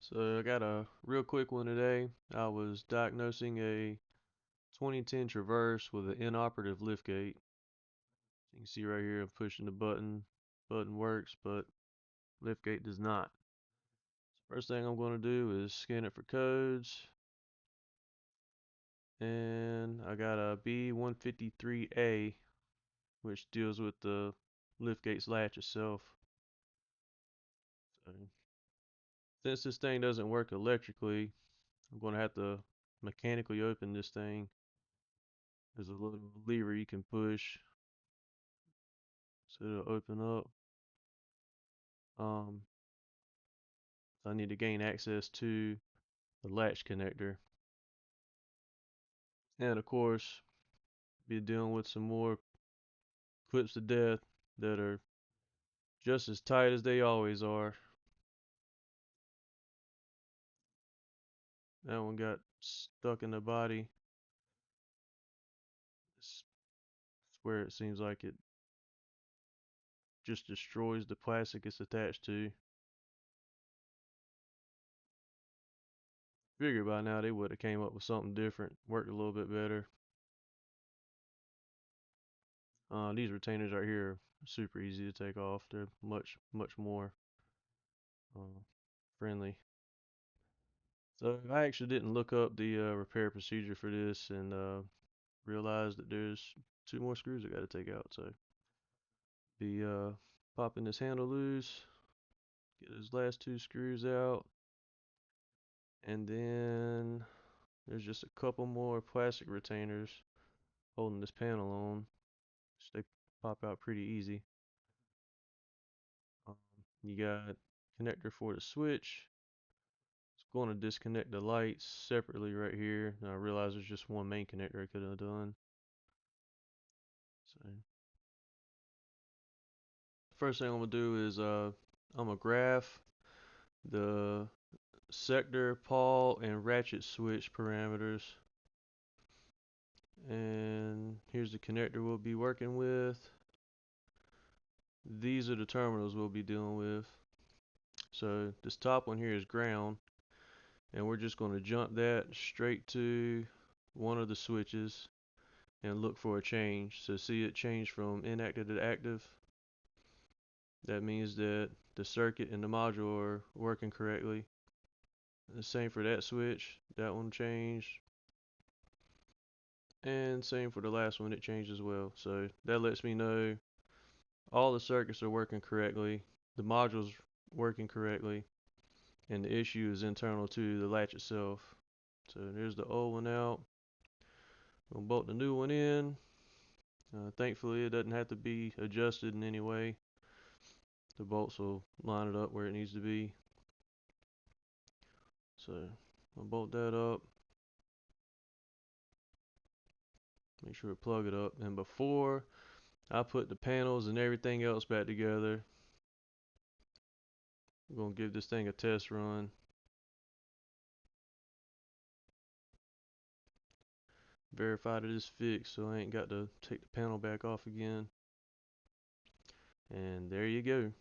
So I got a real quick one today. I was diagnosing a 2010 Traverse with an inoperative liftgate. You can see right here I'm pushing the button. Button works, but liftgate does not. So first thing I'm going to do is scan it for codes. And I got a B153A, which deals with the liftgate's latch itself. So since this thing doesn't work electrically, I'm going to have to mechanically open this thing. There's a little lever you can push so it'll open up. Um, so I need to gain access to the latch connector. And of course, be dealing with some more clips to death that are just as tight as they always are. That one got stuck in the body. It's where it seems like it just destroys the plastic it's attached to. Figure by now they would have came up with something different, worked a little bit better. These retainers right here are super easy to take off. They're much more uh, friendly. So I actually didn't look up the repair procedure for this and realized that there's two more screws I got to take out. So be popping this handle loose, get those last two screws out, and then there's just a couple more plastic retainers holding this panel on. So they pop out pretty easy. Um, you got connector for the switch. It's going to disconnect the lights separately right here. And I realize there's just one main connector I could have done. So first thing I'm gonna do is I'm gonna graph the sector, pawl, and ratchet switch parameters. And here's the connector we'll be working with. These are the terminals we'll be dealing with. So this top one here is ground, and we're just going to jump that straight to one of the switches and look for a change. So see it change from inactive to active. That means that the circuit and the module are working correctly. The same for that switch, that one changed. And same for the last one, it changed as well. So that lets me know all the circuits are working correctly, the module's working correctly, and the issue is internal to the latch itself. So there's the old one out. We'll bolt the new one in. Thankfully, it doesn't have to be adjusted in any way. The bolts will line it up where it needs to be. So I'll bolt that up. Make sure to plug it up. And before I put the panels and everything else back together, I'm going to give this thing a test run. Verify that it's fixed so I ain't got to take the panel back off again. And there you go.